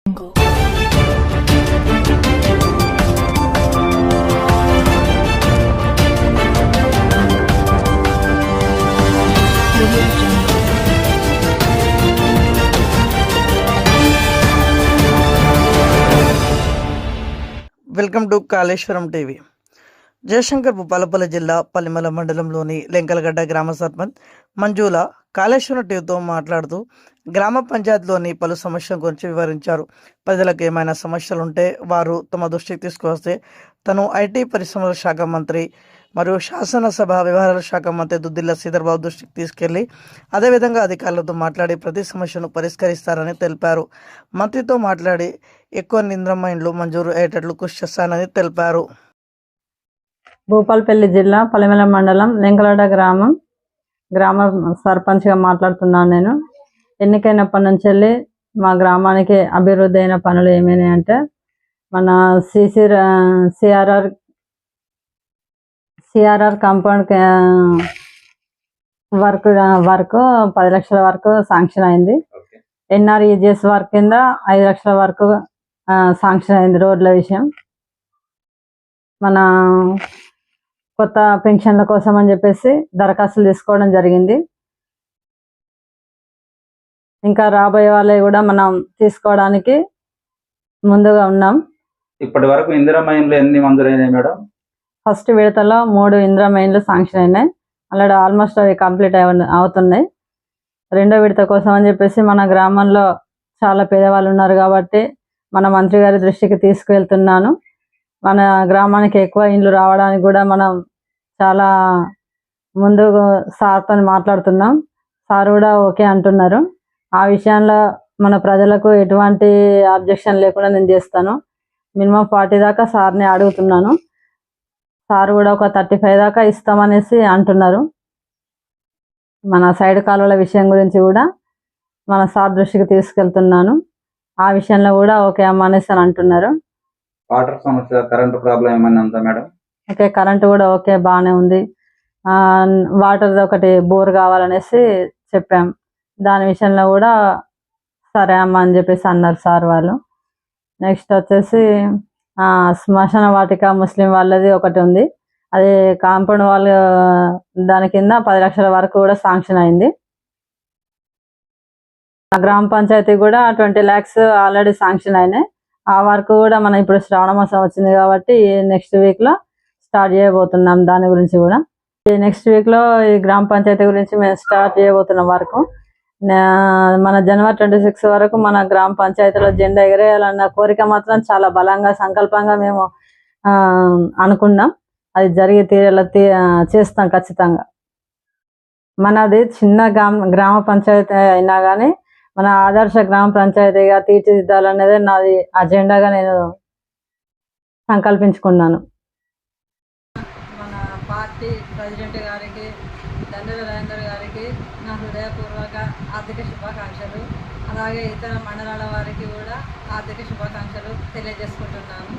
Jungle. Audio Jungle. Welcome to Kaleshwaram TV. Jayashankar Bhupalpally జిల్లా పల్లిమల మండలంలోని లెంకలగడ్డ గ్రామ సర్పంచ్ మంజుల కాళేశ్వరం టీవీతో మాట్లాడుతూ గ్రామ పంచాయతీలోని పలు సమస్యల గురించి వివరించారు. ప్రజలకు ఏమైనా సమస్యలుంటే వారు తమ దృష్టికి తీసుకువస్తే తను ఐటీ పరిశ్రమల శాఖ మంత్రి మరియు శాసనసభ వ్యవహారాల శాఖ మంత్రి దుద్దిల్ల శ్రీధర్బాబు దృష్టికి తీసుకెళ్లి అదేవిధంగా అధికారులతో మాట్లాడి ప్రతి సమస్యను పరిష్కరిస్తారని తెలిపారు. మంత్రితో మాట్లాడి ఎక్కువ నింద్రమ్మ ఇండ్లు మంజూరు అయ్యేటట్లు కృషి చేస్తానని తెలిపారు. భూపాలపల్లి జిల్లా పల్లిమల మండలం లెంకలగడ్డ గ్రామ సర్పంచ్గా మాట్లాడుతున్నాను. నేను ఎన్నికైనప్పటి నుంచి వెళ్ళి మా గ్రామానికి అభివృద్ధి అయిన పనులు ఏమైనా అంటే మన సిఆర్ఆర్ కాంపౌండ్ వర్క్ 10 లక్షల వరకు శాంక్షన్ అయింది. ఎన్ఆర్ఈజిఎస్ వర్క్ కింద 5 లక్షల వరకు శాంక్షన్ అయింది. రోడ్ల విషయం మన కొత్త పెన్షన్ల కోసం అని చెప్పేసి దరఖాస్తులు తీసుకోవడం జరిగింది. ఇంకా రాబోయే వాళ్ళవి కూడా మనం తీసుకోవడానికి ముందుగా ఉన్నాం. ఇప్పటి వరకు ఇందిరామయంలో ఎన్ని మంజూరైనాయి మేడం? ఫస్ట్ విడతలో 3 ఇందిరామయంలు శాంక్షన్ అయినాయి. అలాగే ఆల్మోస్ట్ అవి కంప్లీట్ అవుతున్నాయి. రెండో విడత కోసం అని చెప్పేసి మన గ్రామంలో చాలా పేదవాళ్ళు ఉన్నారు కాబట్టి మన మంత్రి గారి దృష్టికి తీసుకువెళ్తున్నాను. మన గ్రామానికి ఎక్కువ ఇండ్లు రావడానికి కూడా మనం చాలా ముందు సార్తో మాట్లాడుతున్నాం. సార్ కూడా ఓకే అంటున్నారు. ఆ విషయంలో మన ప్రజలకు ఎటువంటి అబ్జెక్షన్ లేకుండా నేను చేస్తాను. మినిమం 40 దాకా సార్ని అడుగుతున్నాను. సార్ కూడా ఒక 35 దాకా ఇస్తామనేసి అంటున్నారు. మన సైడ్ కాలువల విషయం గురించి కూడా మన సార్ దృష్టికి తీసుకెళ్తున్నాను. ఆ విషయంలో కూడా ఓకే అమ్మ అనేసి అని అంటున్నారు. వాటర్ సమస్య, కరెంట్ ప్రాబ్లం ఏమైనా ఉందా మేడం? ఓకే, కరెంట్ కూడా ఓకే బాగానే ఉంది. వాటర్ ఒకటి బోర్ కావాలనేసి చెప్పాం. దాని విషయంలో కూడా సరే అమ్మ అని చెప్పేసి అన్నారు సార్ వాళ్ళు. నెక్స్ట్ వచ్చేసి శ్మశాన వాటిక ముస్లిం వాళ్ళది ఒకటి ఉంది. అది కాంపౌండ్ వాళ్ళు దాని కింద 10 లక్షల వరకు కూడా శాంక్షన్ అయింది. గ్రామ పంచాయతీ కూడా 20 lakhs ఆల్రెడీ శాంక్షన్ అయినాయి. ఆ వరకు కూడా మనం ఇప్పుడు శ్రావణ మాసం వచ్చింది కాబట్టి నెక్స్ట్ వీక్లో స్టార్ట్ చేయబోతున్నాం. దాని గురించి కూడా నెక్స్ట్ వీక్లో ఈ గ్రామ పంచాయతీ గురించి మేము స్టార్ట్ చేయబోతున్నాం వరకు. మన January 26 వరకు మన గ్రామ పంచాయతీలో జెండా ఎగరేయాలన్న కోరిక మాత్రం చాలా బలంగా సంకల్పంగా మేము అనుకున్నాం. అది జరిగి చేస్తాం ఖచ్చితంగా. మనది చిన్న గ్రామ పంచాయతీ అయినా కానీ మన ఆదర్శ గ్రామ పంచాయతీగా తీర్చిదిద్దాలనేదే నాది అజెండాగా నేను సంకల్పించుకున్నాను. మన పార్టీ ప్రెసిడెంట్ గారికి, దండల రాజేందర్ గారికి నా హృదయపూర్వక ఆర్థిక శుభాకాంక్షలు. అలాగే ఇతర మండలాల వారికి కూడా ఆర్థిక శుభాకాంక్షలు తెలియజేసుకుంటున్నాను.